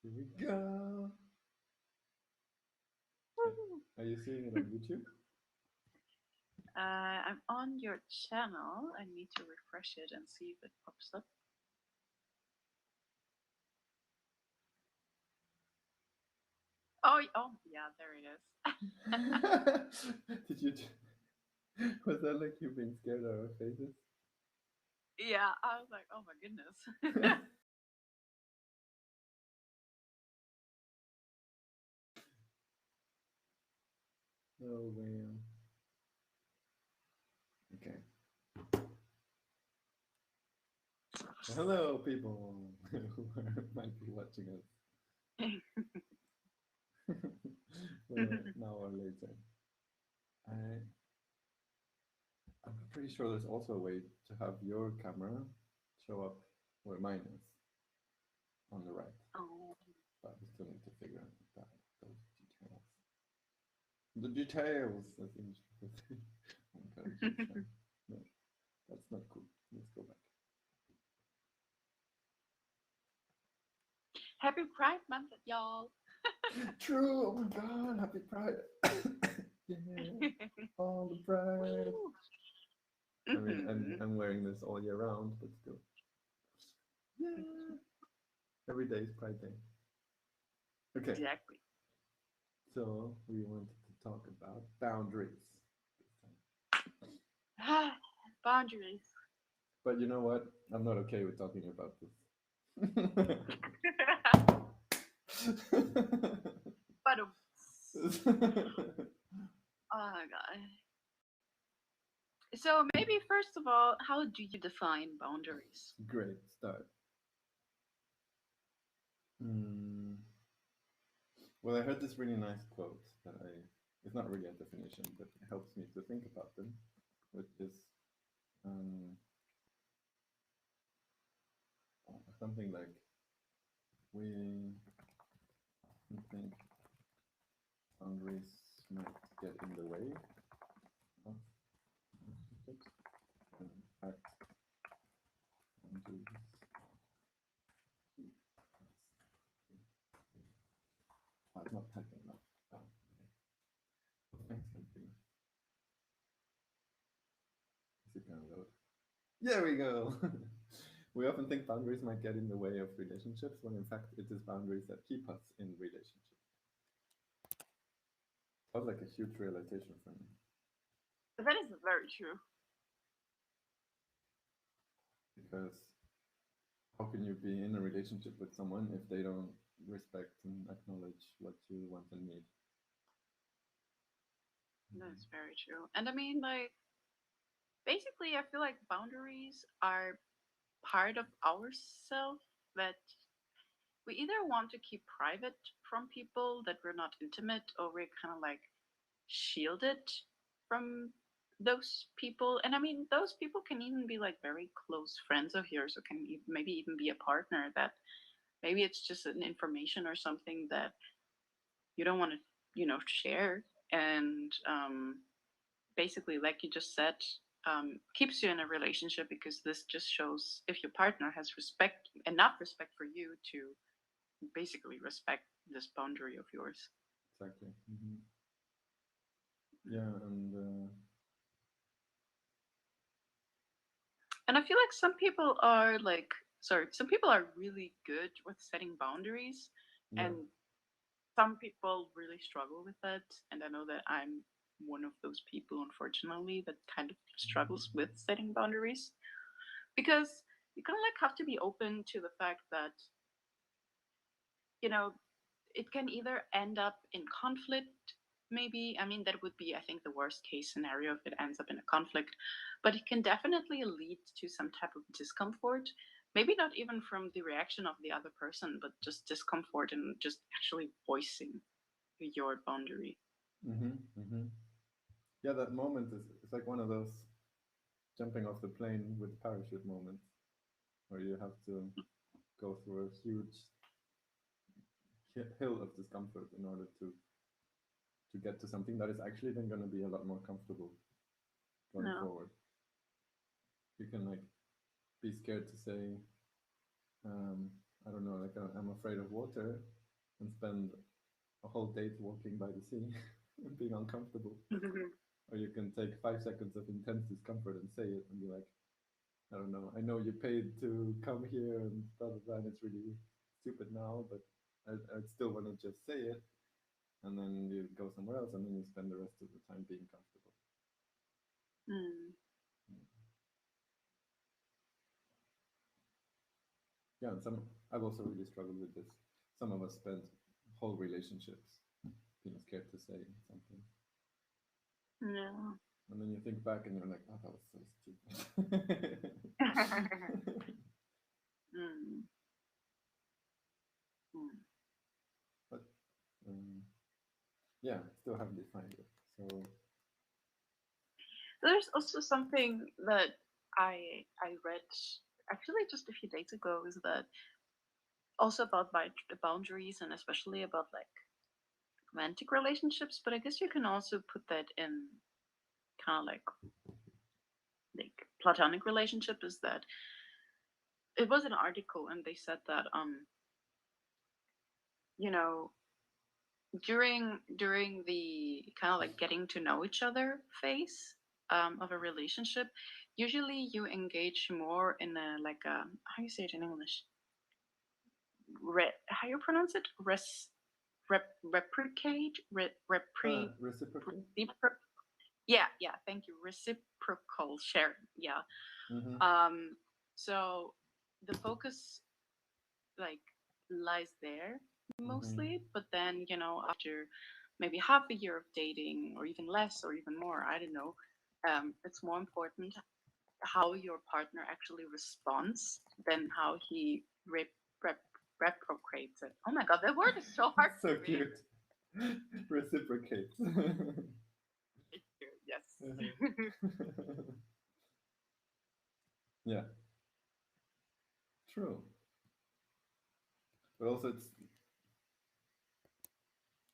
Here we go. Are you seeing it on YouTube? I'm on your channel. I need to refresh it and see if it pops up. Oh, yeah, there it is. Did you? Was that like you being scared of our faces? Yeah, I was like, oh my goodness. Oh man. Okay. Hello, people who might be watching us now or later. I I'm pretty sure there's also a way to have your camera show up where mine is on the right, Oh. but we still need to figure out those details. The details, that's interesting. Oh my god, I'm so shy. No, that's not cool. Let's go back. Happy Pride Month, y'all. True. Oh my god, happy Pride. Yeah, all the pride. I mean, I'm wearing this all year round, but still. Yeah. Every day is Pride Day. Okay, Exactly. so we wanted to talk about boundaries. Boundaries. But you know what? I'm not okay with talking about But oh my god. So maybe first of all, how do you define boundaries? Great start. Mm, well, I heard this really nice quote that it's not really a definition, but it helps me to think about them, which is um, something like, we think boundaries might get in the way of relationships. In fact, boundaries keep us. I'm not typing enough. Oh, okay. Thanks, something. Is it gonna load? There we go. We often think boundaries might get in the way of relationships, when in fact it is boundaries that keep us in relationships. That was like a huge realization for me, That is very true. because how can you be in a relationship with someone if they don't respect and acknowledge what you want and need? That's very true. And I mean, like, basically, I feel like boundaries are part of ourself that we either want to keep private from people that we're not intimate, or we're kind of like shielded from those people. And I mean, those people can even be like very close friends of yours, or can maybe even be a partner that maybe it's just an information or something that you don't want to, share. And basically, like you just said, keeps you in a relationship, because this just shows if your partner has respect, enough respect for you to basically respect this boundary of yours. Exactly. Yeah, and And I feel like some people are really good with setting boundaries, yeah. and some people really struggle with that. And I know that I'm one of those people, unfortunately, that kind of struggles with setting boundaries, because you kind of like have to be open to the fact that, you know, it can either end up in conflict. Maybe, I mean, that would be, I think, the worst case scenario if it ends up in a conflict, but it can definitely lead to some type of discomfort. Maybe not even from the reaction of the other person, but just discomfort and just actually voicing your boundary. Mm-hmm. Yeah, that moment is, it's like one of those jumping off the plane with parachute moments, where you have to go through a huge hill of discomfort in order to get to something that is actually then going to be a lot more comfortable going No. forward. You can like be scared to say, um, I don't know, like I'm afraid of water and spend a whole date walking by the sea and being uncomfortable. Or you can take 5 seconds of intense discomfort and say it and be like, I don't know, I know you paid to come here and blah blah blah, and it's really stupid now, but I'd still want to just say it, and then you go somewhere else, and then you spend the rest of the time being comfortable. Mm. Yeah, and some I've also really struggled with this. Some of us spend whole relationships being scared to say something, Yeah. and then you think back and you're like, oh, that was so stupid. Mm. Mm. But yeah, still haven't defined it. So There's also something that I read actually just a few days ago is that also about the boundaries and especially about like romantic relationships, but I guess you can also put that in kind of like platonic relationship is that it was an article and they said that you know during the kind of like getting to know each other phase of a relationship, usually you engage more in a like a how you say it in English, how you pronounce it, replicate, reciprocate. yeah, thank you, reciprocal sharing, yeah. Mm-hmm. um so the focus like lies there Mm-hmm. mostly, but then after maybe half a year of dating or even less or even more, I don't know, it's more important how your partner actually responds than how he rep, reciprocates it. Oh my god, that word is so hard So for me. cute. Reciprocate. Yes. Yeah, true. But also, it's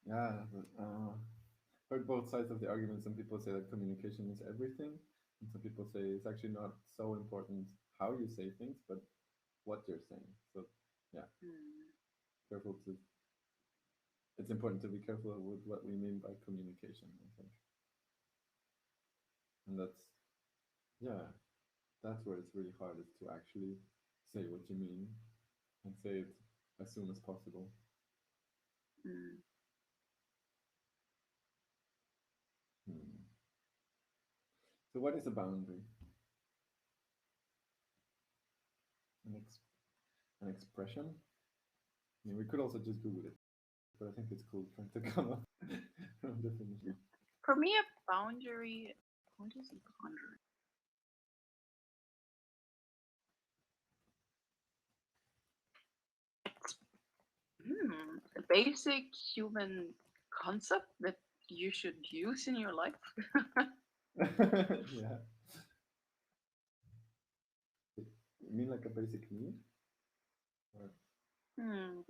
yeah. Heard both sides of the argument. Some people say that communication is everything, and some people say it's actually not so important how you say things, but what you're saying. So, yeah, Hmm. careful to. It's important to be careful with what we mean by communication, I think, and yeah, that's where it's really hard is to actually say what you mean and say it as soon as possible. Hmm. Hmm. So, what is a boundary? An, ex- an expression? I mean, we could also just Google it, but I think it's cool trying to come up with a definition. For me, a boundary. What is a boundary? A basic human concept that you should use in your life. Yeah. You mean like a basic need? Or, Hmm.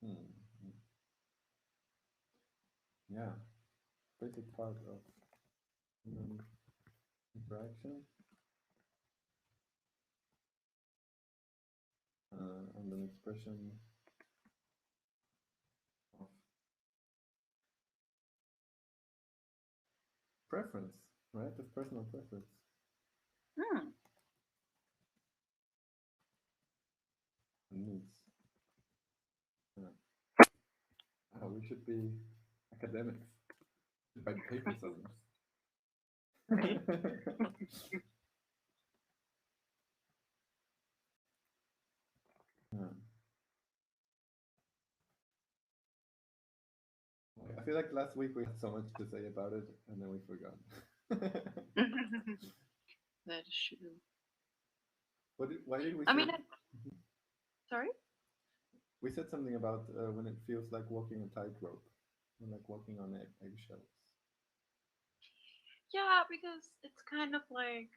hmm. Yeah. Basic part of human interaction and an expression of preference, right? Of personal preference Hmm. and needs. Yeah. Oh, we should be academics. Write papers on Right. this. Yeah. I feel like last week we had so much to say about it and then we forgot. That is true. Why did we I say? mean, sorry. We said something about when it feels like walking a tightrope, when like walking on eggshells. Yeah, because it's kind of like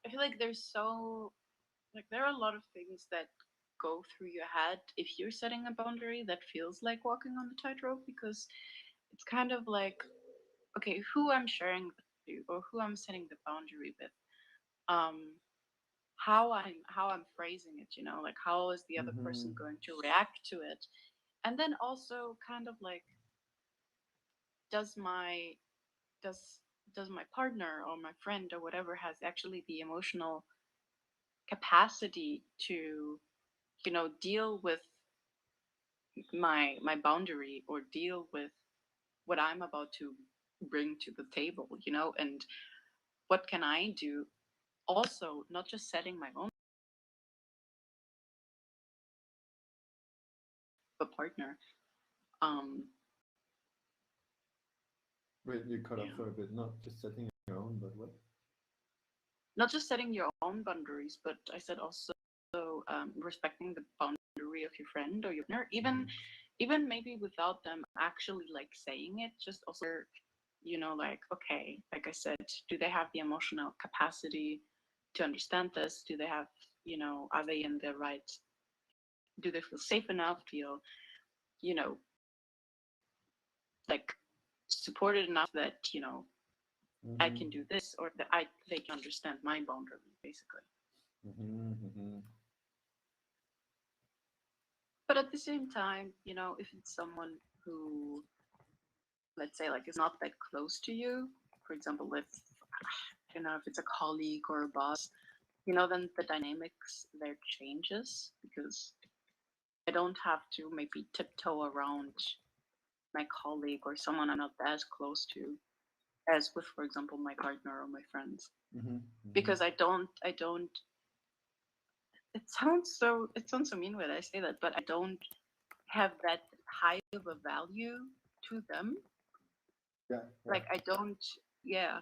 I feel like there's so like there are a lot of things that go through your head if you're setting a boundary that feels like walking on a tightrope because it's kind of like, okay, who I'm sharing with you or who I'm setting the boundary with. Um, how I'm phrasing it, like how is the other Mm-hmm. person going to react to it? And then also kind of like, does my does does my partner or my friend or whatever has actually the emotional capacity to, deal with my boundary, or deal with what I'm about to bring to the table, and what can I do? Also, not just setting my own a partner. Um, Wait, you cut off yeah. for a bit. Not just setting your own, but what? Not just setting your own boundaries, but I said also respecting the boundary of your friend or your partner, even Mm-hmm. even maybe without them actually like saying it, just also, like, okay, like I said, do they have the emotional capacity to understand this? Do they have, are they in the right? Do they feel safe enough? Feel, you know, like supported enough that I Mm-hmm. can do this, or that they can understand my boundary, basically. Mm-hmm. Mm-hmm. But at the same time, if it's someone who, let's say, like, is not that close to you, for example, if it's a colleague or a boss, then the dynamics there changes, because I don't have to maybe tiptoe around my colleague or someone I'm not as close to as with, for example, my partner or my friends. Mm-hmm. Mm-hmm. Because I don't, it sounds so mean when I say that, but I don't have that high of a value to them. Yeah, yeah. Like, I don't, yeah,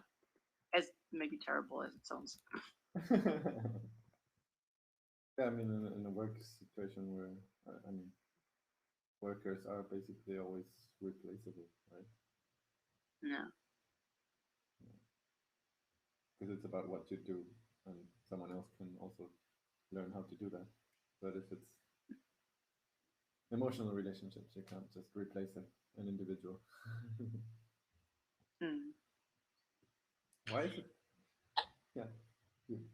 as maybe terrible as it sounds. Yeah, I mean, in a work situation where, I mean, workers are basically always replaceable, right? Yeah. Because it's about what you do, and someone else can also learn how to do that. But if it's emotional relationships, you can't just replace an individual. Mm. Why is it? Yeah. You.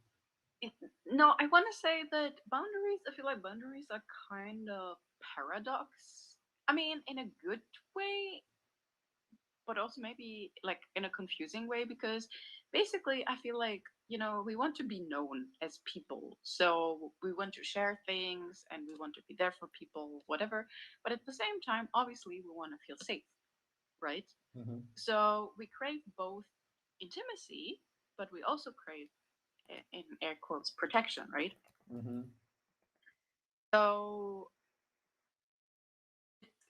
No, I want to say that boundaries, I feel like boundaries are kind of paradox. I mean, in a good way, but also maybe like in a confusing way, because basically I feel like, we want to be known as people. So we want to share things and we want to be there for people, whatever. But at the same time, obviously, we want to feel safe, right? Mm-hmm. So we crave both intimacy, but we also crave, in air quotes, protection, right? Mm-hmm. So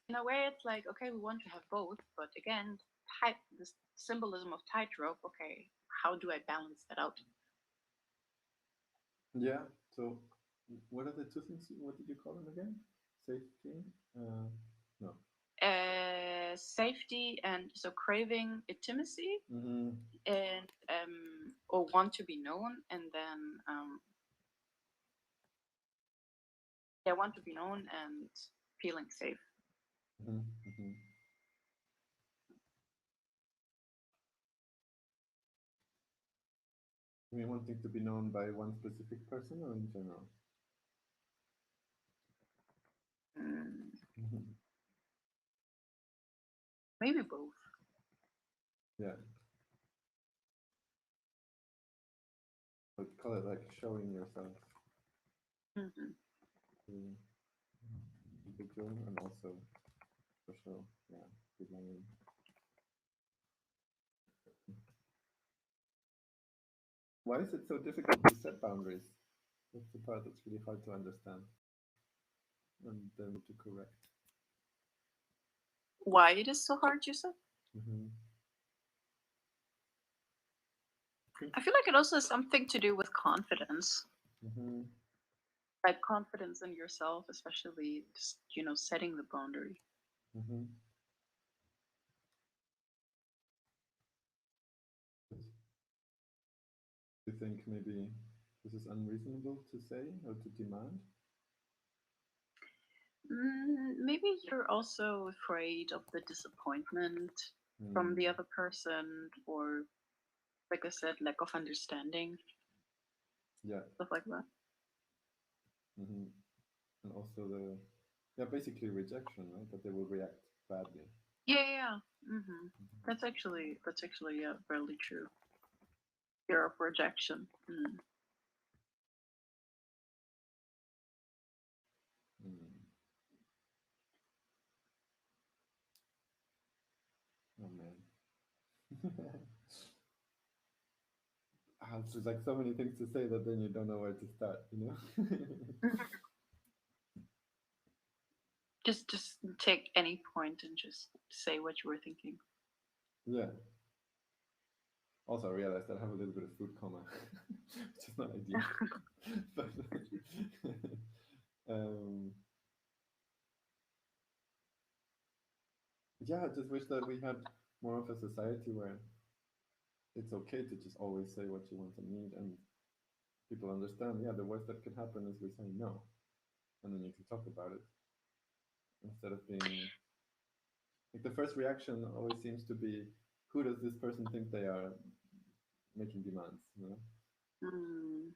in a way, it's like, okay, we want to have both, but again, this symbolism of tightrope. Okay, how do I balance that out? Yeah. So, what are the two things? What did you call them again? Safety? No. Safety, and so craving intimacy, Mm-hmm. and or want to be known, and then yeah, want to be known and feeling safe. Mm-hmm. Mm-hmm. You mean wanting to be known by one specific person or in general? Mm, Mm-hmm. maybe both. Yeah. But call it like showing yourself Hmm. to individual and also social, yeah, belonging. Why is it so difficult to set boundaries? That's the part that's really hard to understand and then to correct. Why it is so hard, you said? Mm-hmm. Think. I feel like it also has something to do with confidence, Mm-hmm. like confidence in yourself, especially just, setting the boundary. Mm-hmm. Do you think maybe this is unreasonable to say or to demand? Maybe you're also afraid of the disappointment from the Mm. other person, or, like I said, lack of understanding. Yeah. stuff like that. Hmm. And also the, yeah, basically rejection, right? That they will react badly. Yeah, yeah. Yeah. Hmm. That's actually yeah, really true. Fear of rejection. Mm. Mm. Oh man. It's just like so many things to say that then you don't know where to start, you know? Just take any point and just say what you were thinking. Yeah. Also, I realized that I have a little bit of food coma, which is not ideal. But um, yeah, I just wish that we had more of a society where it's okay to just always say what you want and need, and people understand. Yeah, the worst that could happen is we say no, and then you can talk about it instead of being like the first reaction always seems to be, who does this person think they are making demands? You know? Mm.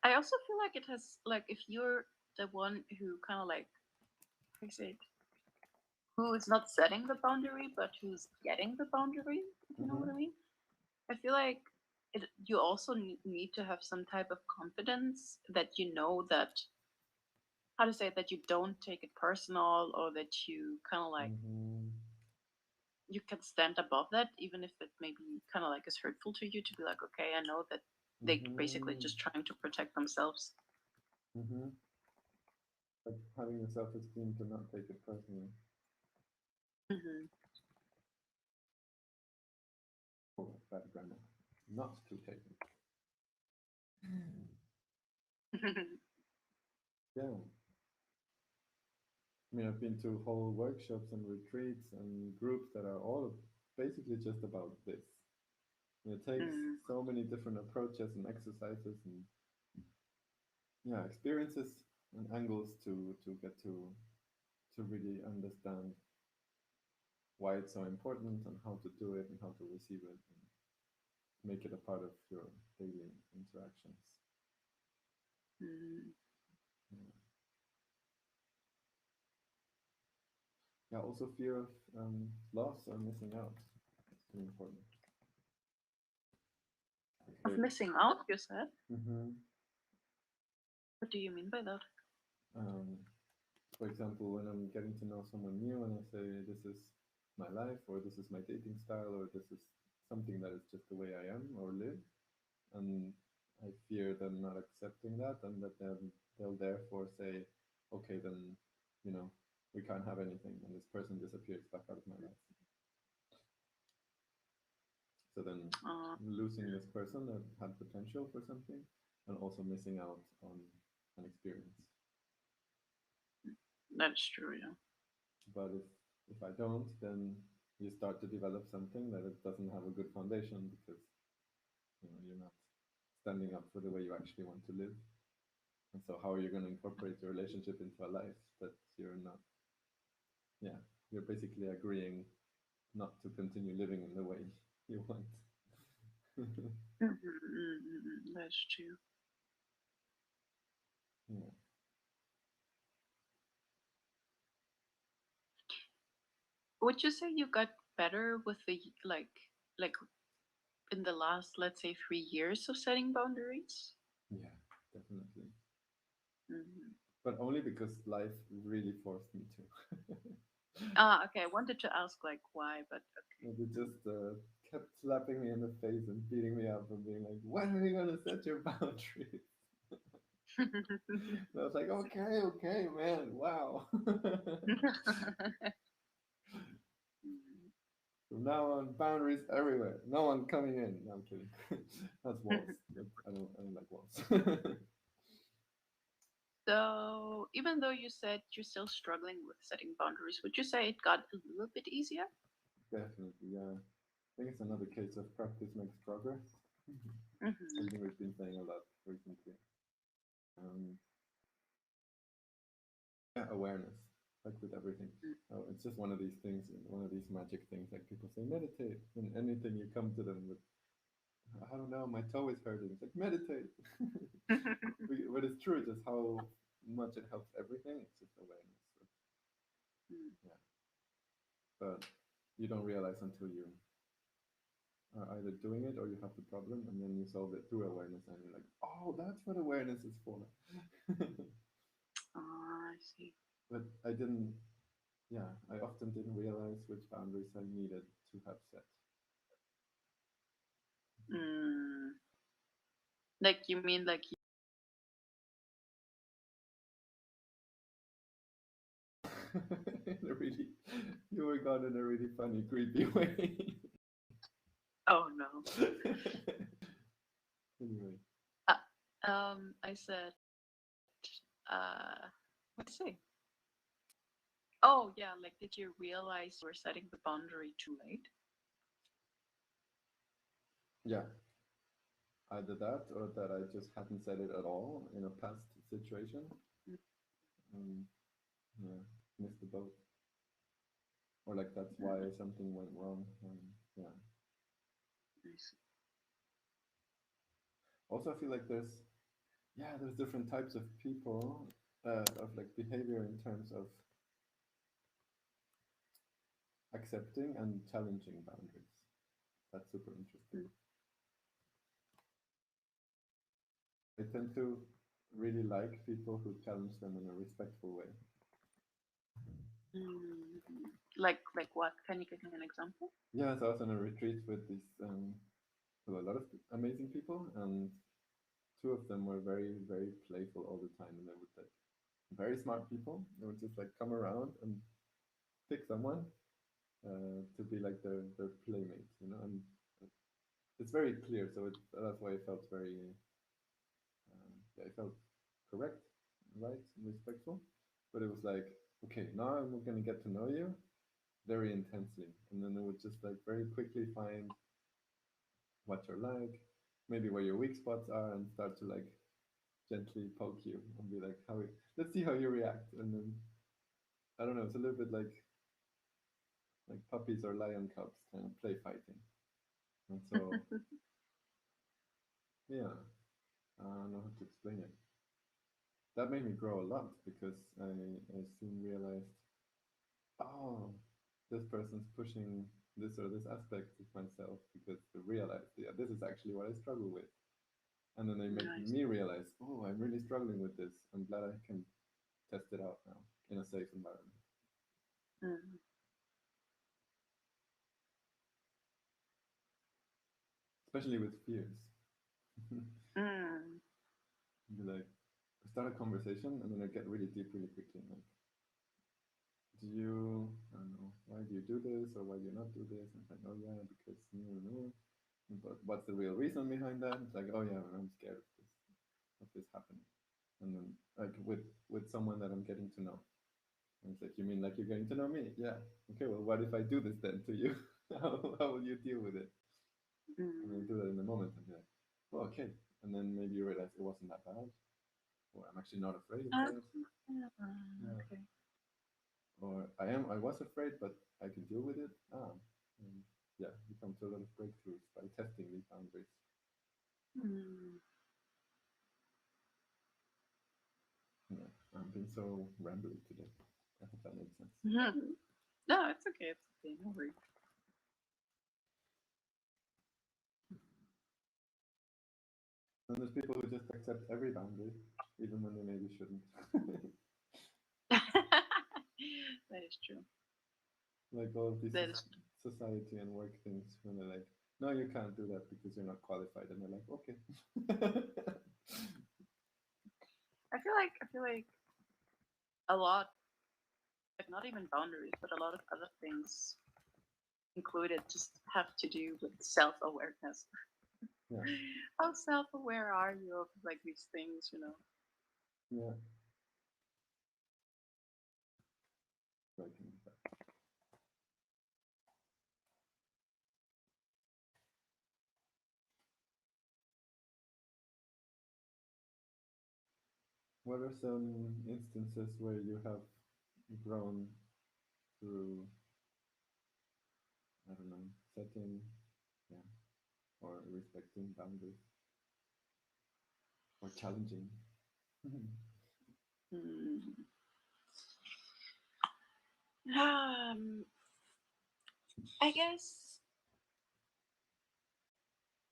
I also feel like it has like if you're the one who kind of like how do you say it, who is not setting the boundary but who's getting the boundary, if you know what Mm-hmm. I mean. I feel like you also need to have some type of confidence that you know that how to say it, that you don't take it personal or that you kind of like Mm-hmm. you can stand above that even if it maybe kind of like is hurtful to you to be like okay I know that they basically Mm-hmm. just trying to protect themselves. Mm-hmm. Like having the self-esteem to not take it personally. Hmm. Oh, bad grammar. Not to take it. Yeah. I mean, I've been to whole workshops and retreats and groups that are all basically just about this. And it takes Mm. so many different approaches and exercises and yeah, experiences and angles to get to really understand why it's so important and how to do it and how to receive it and make it a part of your daily interactions. Mm. Yeah. Yeah, also fear of loss or missing out. It's really important. Of Okay. missing out, you said. Hmm. What do you mean by that? Um, for example, when I'm getting to know someone new and I say, this is my life, or this is my dating style, or this is something that is just the way I am or live, and I fear them not accepting that, and that they'll therefore say, okay, then, you know, we can't have anything, and this person disappears back out of my life. So then Uh, losing this person that had potential for something, and also missing out on an experience. that's true, yeah. But if I don't, then you start to develop something that it doesn't have a good foundation because you're not standing up for the way you actually want to live. And so how are you going to incorporate your relationship into a life that you're not? Yeah, you're basically agreeing not to continue living in the way you want. That's true. Yeah. Would you say you got better with the like in the last let's say 3 years of setting boundaries? Yeah, definitely. Hmm. But only because life really forced me to. Ah, okay. I wanted to ask like why, but And it just kept slapping me in the face and beating me up and being like, when are you going to set your boundaries? okay. And I was like, okay, okay, man, wow. From now on, boundaries everywhere. No one coming in. No, I'm kidding. That's walls. I don't like walls. So, even though you said you're still struggling with setting boundaries, would you say it got a little bit easier? Definitely, yeah. I think it's another case of practice makes progress. Hmm. Something we've been saying a lot recently. Um, yeah, awareness, like with everything. Oh, it's just one of these things, one of these magic things. Like people say, meditate, and anything you come to them with I don't know, my toe is hurting. It's like meditate. But it's true, just how much it helps everything. It's just awareness. So, yeah, but you don't realize until you are either doing it or you have the problem, and then you solve it through awareness, and you're like, oh, that's what awareness is for. Ah, I see. But I didn't. Yeah, I often didn't realize which boundaries I needed to have set. Mm. Like you mean like In a really, you were gone in a really funny, creepy way. oh no. Anyway, I said what to say? Oh yeah, like did you realize you were setting the boundary too late? yeah, either that or that I just hadn't said it at all in a past situation. Um, yeah, missed the boat, or like that's why Mm, something went wrong. Yeah. I see. Also, I feel like there's different types of people, of like behavior in terms of accepting and challenging boundaries. That's super interesting. Mm. I tend to really like people who challenge them in a respectful way. Mm. Like what? Can you give me an example? Yeah, so I was on a retreat with with a lot of amazing people, and two of them were very, very playful all the time, and they would like very smart people. They would just like come around and pick someone to be like their playmate, you know, and it's very clear. So that's why it felt very, yeah, it felt correct, right, and respectful. But it was like, okay, now I'm gonna get to know you very intensely, and then it would just like very quickly find what you're like, maybe where your weak spots are, and start to like gently poke you and be like, let's see how you react. And then I don't know, it's a little bit like puppies or lion cubs kind of play fighting. And so yeah, I don't know how to explain it. That made me grow a lot because I soon realized, oh, this person's pushing this or this aspect of myself because they realized, yeah, this is actually what I struggle with. And then they make Nice. me realize, oh, I'm really struggling with this. I'm glad I can test it out now in a safe environment, Mm. especially with fears. Mm. Be like, I start a conversation and then I get really deep really quickly. Like, do you, I don't know, why do you do this or why do you not do this? And it's like, oh yeah, because, but what's the real reason behind that? It's like, oh yeah, I'm scared of this happening. And then like with someone that I'm getting to know. And it's like, you mean like you're getting to know me? Yeah. Okay, well, what if I do this then to you? How will you deal with it? And then Mm. do that in the moment and be like, oh, okay. And then maybe you realize it wasn't that bad, or I'm actually not afraid of Uh, it. Yeah. okay. Or I was afraid, but I could deal with it. And yeah, you come to a lot of breakthroughs by testing these boundaries. Mm. Yeah, I'm being so rambly today. I hope that makes sense. No, it's okay. It's okay. No worries. And there's people who just accept every boundary, even when they maybe shouldn't. That is true. Like all of these That is. society and work things, when they're like, no, you can't do that because you're not qualified, and they're like, okay. I feel like a lot, like not even boundaries, but a lot of other things included just have to do with self-awareness. Yeah, How self-aware are you of like these things? You know. yeah. Striking. What are some instances where you have grown through, I don't know, setting, yeah, or respecting boundaries or challenging. Hmm. Um, I guess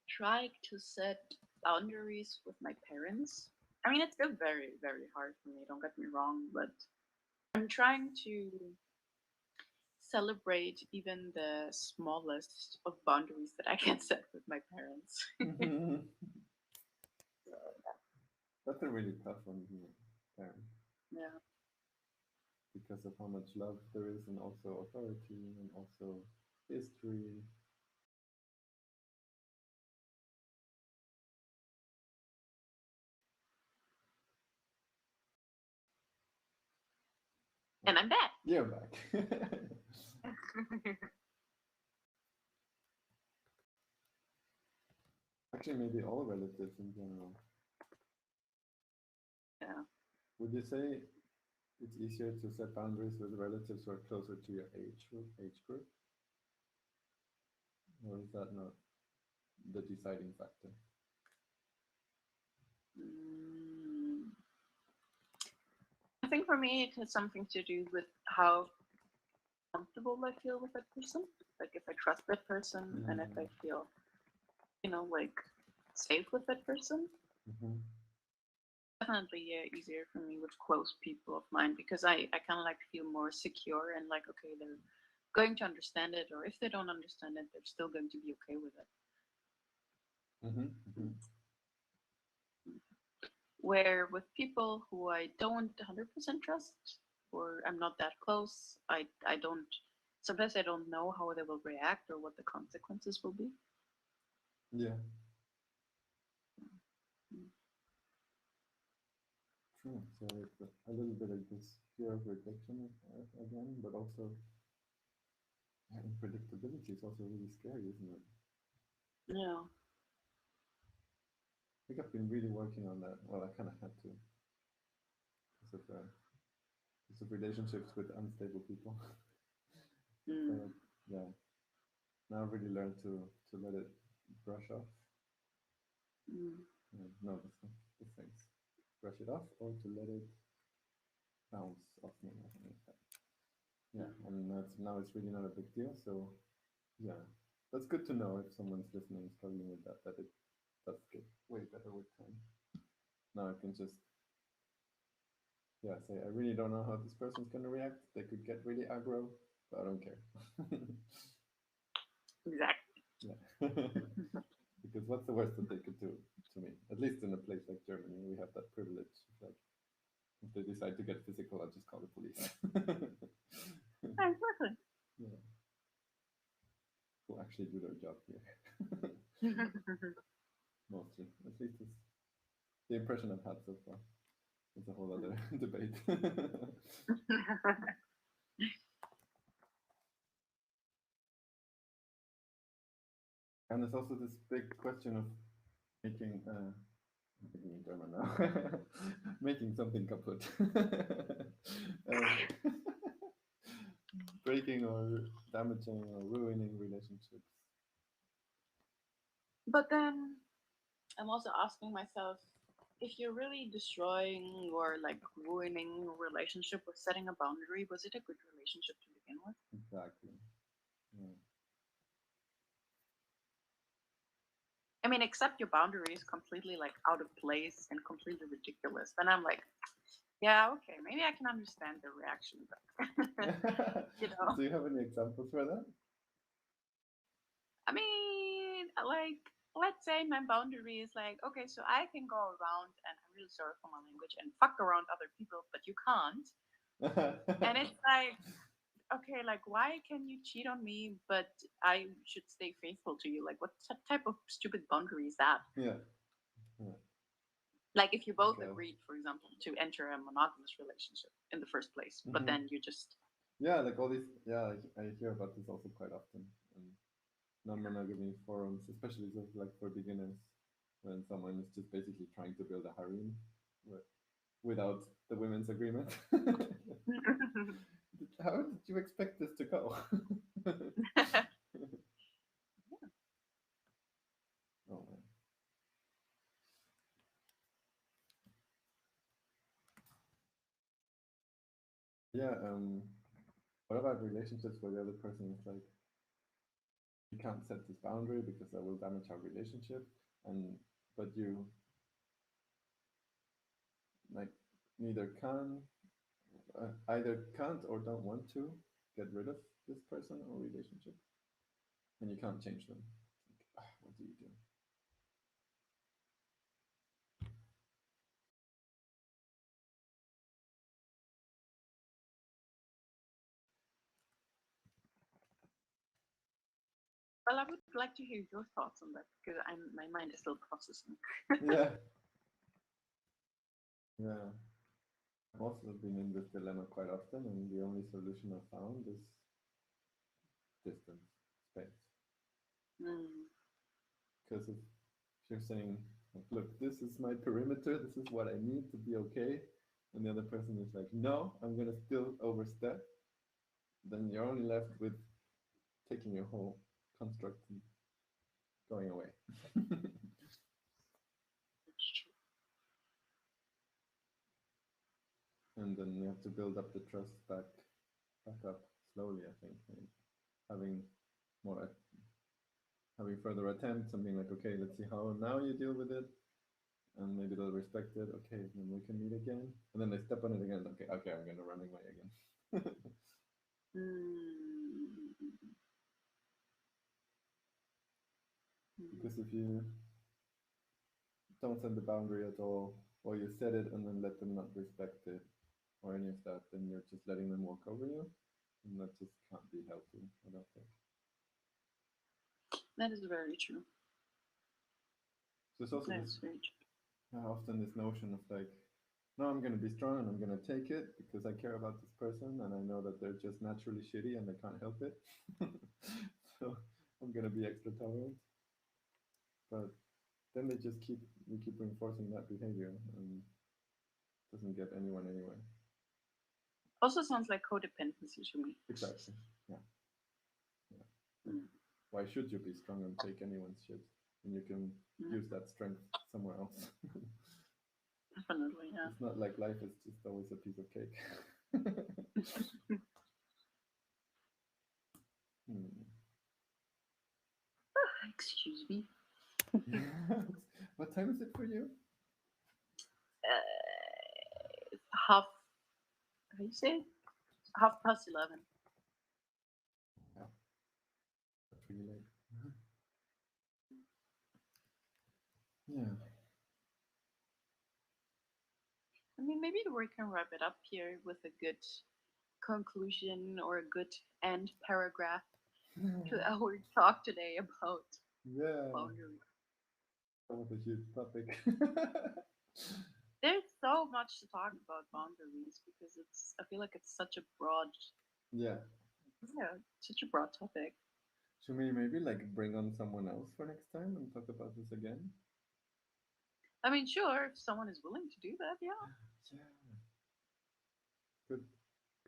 trying to set boundaries with my parents. I mean, it's still very, very hard for me, don't get me wrong, but I'm trying to celebrate even the smallest of boundaries that I can set with my parents. That's a really tough one, parent, Yeah. because of how much love there is, and also authority, and also history. And I'm back. You're back. Actually, maybe all relatives in general. Yeah. Would you say it's easier to set boundaries with relatives who are closer to your age group, or is that not the deciding factor? Mm. I think for me, it has something to do with how comfortable I feel with that person. Like if I trust that person and if I feel, like safe with that person. Mm-hmm. Definitely, yeah, easier for me with close people of mine because I kind of like feel more secure and like, okay, they're going to understand it, or if they don't understand it, they're still going to be okay with it. Mm-hmm. Mm-hmm. Where with people who I don't 100% trust or I'm not that close, I don't, sometimes I don't know how they will react or what the consequences will be. Yeah, true. So it's a little bit of this fear of rejection again, but also unpredictability is also really scary, isn't it? Yeah. I think I've been really working on that. Well, I kind of had to because of relationships with unstable people. Mm. But yeah, now I've really learned to let it brush off. Mm. No, that's not the things. Brush it off, or to let it bounce off me or something like that. Yeah, Mm. and now it's really not a big deal. So yeah, that's good to know if someone's listening, struggling with that, that it does get way better with time. Now I can just yeah say I really don't know how this person's gonna react. They could get really aggro, but I don't care. Exactly. Yeah, because what's the worst that they could do to me? At least in a place like Germany, we have that privilege. Like if they decide to get physical, I'll just call the police. Exactly. Yeah, who actually do their job here. Mostly, at least it's the impression I've had so far. It's a whole other debate. And there's also this big question of making, I'm thinking in German now, making something kaput. uh, breaking or damaging or ruining relationships. But then I'm also asking myself if you're really destroying or like ruining a relationship or setting a boundary, was it a good relationship to begin with? Exactly. Yeah. I mean, except your boundary is completely like out of place and completely ridiculous. Then I'm like, yeah, okay, maybe I can understand the reaction, but you know, Do you have any examples for that? I mean, like, let's say my boundary is like, okay, so I can go around and I'm really sorry for my language and fuck around other people, but you can't. And it's like, okay, like, why can you cheat on me, but I should stay faithful to you? Like, what type of stupid boundary is that? Yeah. Yeah. Like, if you both Okay. agreed, for example, to enter a monogamous relationship in the first place, but Hmm. then you just, Yeah, like all these. Yeah, I hear about this also quite often. And non-monogamy forums, especially sort of like for beginners, when someone is just basically trying to build a harem without the women's agreement. How did you expect this to go? Yeah. What about relationships where the other person is like, you can't set this boundary because that will damage our relationship, and but you like neither can either can't or don't want to get rid of this person or relationship, and you can't change them. Like, what do you do? Well, I would like to hear your thoughts on that because my mind is still processing. Yeah, yeah. I've also been in this dilemma quite often, and the only solution I've found is distance, space. Mm. Because if you're saying, like, look, this is my perimeter, this is what I need to be okay, and the other person is like, no, I'm gonna still overstep, then you're only left with taking your whole construct and going away. That's true. And then you have to build up the trust back up slowly, I think. And having more having further attempts and being like, okay, let's see how now you deal with it, and maybe they'll respect it. Okay, then we can meet again, and then they step on it again. Okay, okay, I'm gonna run away again. Mm. Because if you don't set the boundary at all, or you set it and then let them not respect it, or any of that, then you're just letting them walk over you, and that just can't be healthy, I don't think. That is very true. So there's also That this is very true. often this notion of like, no, I'm gonna be strong and I'm gonna take it because I care about this person and I know that they're just naturally shitty and they can't help it. So I'm gonna be extra tolerant. But then they just keep we keep reinforcing that behavior and it doesn't get anyone anywhere. Also sounds like codependency to me. Exactly. Yeah. Yeah. Like, Mm. why should you be strong and take anyone's shit? And you can Mm. use that strength somewhere else. Definitely, yeah. It's not like life is just always a piece of cake. Hmm. Excuse me. What time is it for you? Half, how do you say it? 11:30. Yeah, that's really late. Yeah. I mean, maybe we can wrap it up here with a good conclusion or a good end paragraph to our talk today about Yeah, boundaries. that was a huge topic. There's so much to talk about boundaries because I feel like it's such a broad, Yeah. yeah, such a broad topic. Should we maybe like bring on someone else for next time and talk about this again? I mean, sure, if someone is willing to do that, yeah. Yeah. Could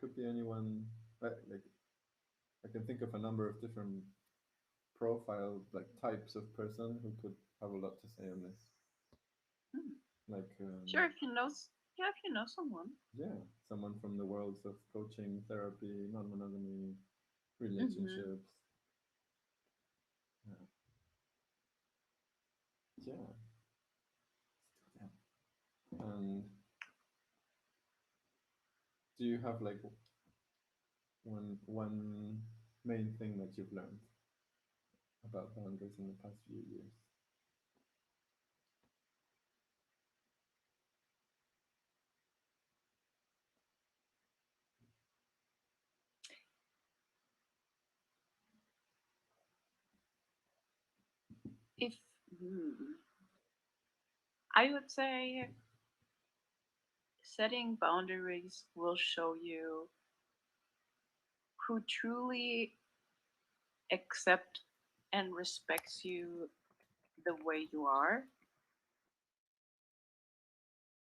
could be anyone. Like I can think of a number of different profile like types of person who could have a lot to say on this. Hmm. Like Sure, if you know, yeah, if you know someone. yeah, someone from the worlds of coaching, therapy, non-monogamy, Hmm. relationships. Yeah. Yeah. And do you have like one main thing that you've learned about boundaries in the past few years? If I would say setting boundaries will show you who truly accept and respects you the way you are,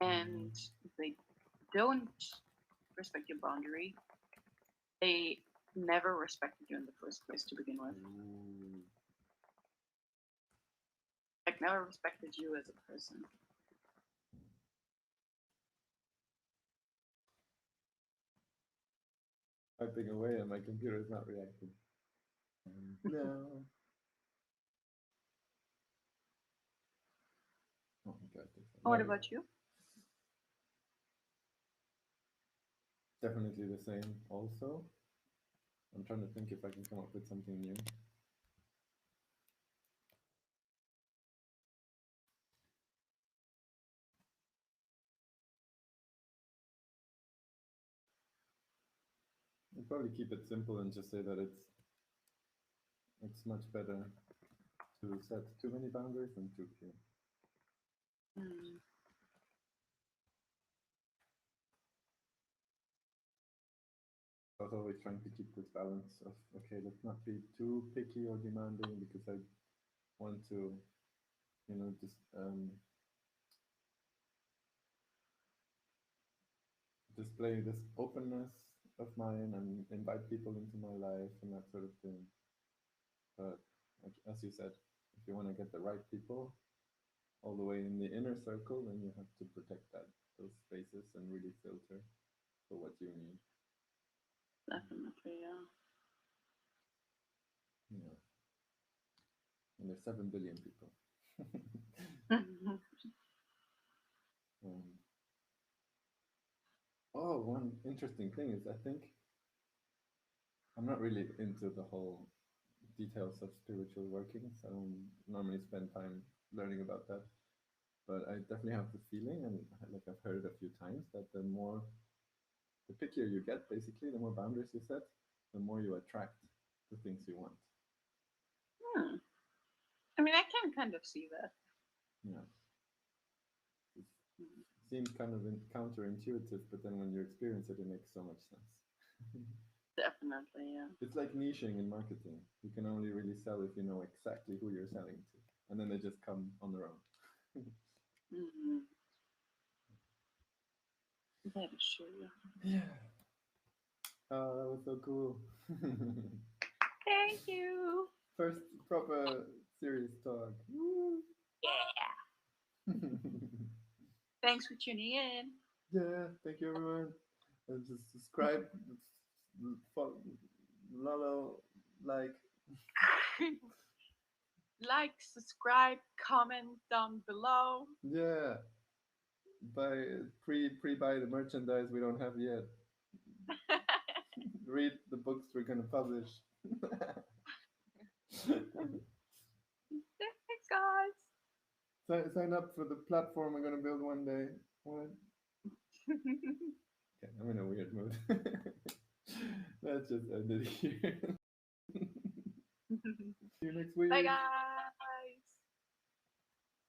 and Mm. if they don't respect your boundary, they never respected you in the first place to begin with. Ooh. Like never respected you as a person. typing away and my computer is not reacting. No. Oh my god, What that is about you? definitely the same also. I'm trying to think if I can come up with something new. I'll probably keep it simple and just say that it's much better to set too many boundaries than too few. Mm. I was always trying to keep this balance of okay, let's not be too picky or demanding because I want to, just display this openness of mine and invite people into my life and that sort of thing. But like, as you said, if you want to get the right people all the way in the inner circle, then you have to protect those spaces and really filter for what you need. Definitely, yeah. Yeah. And there's 7 billion people. um, one interesting thing is I think I'm not really into the whole details of spiritual workings. I don't normally spend time learning about that. But I definitely have the feeling, and like I've heard it a few times, that the pickier you get, basically, the more boundaries you set, the more you attract the things you want. Hmm. I mean, I can kind of see that. Yeah. It seems kind of counterintuitive, but then when you experience it, it makes so much sense. Definitely, yeah. It's like niching in marketing. You can only really sell if you know exactly who you're selling to, and then they just come on their own. Mm-hmm. That is true. Yeah. Oh, that was so cool. Thank you. First proper serious talk. Woo. Yeah. Thanks for tuning in. Yeah, thank you everyone. And just subscribe, follow, Lolo, like. Like, subscribe, comment down below. Yeah, buy pre-buy the merchandise we don't have yet. Read the books we're gonna publish. Thanks, guys. Sign up for the platform we're gonna build one day. What? Okay, I'm in a weird mood. Let's just end it here. See you next Bye, week. guys.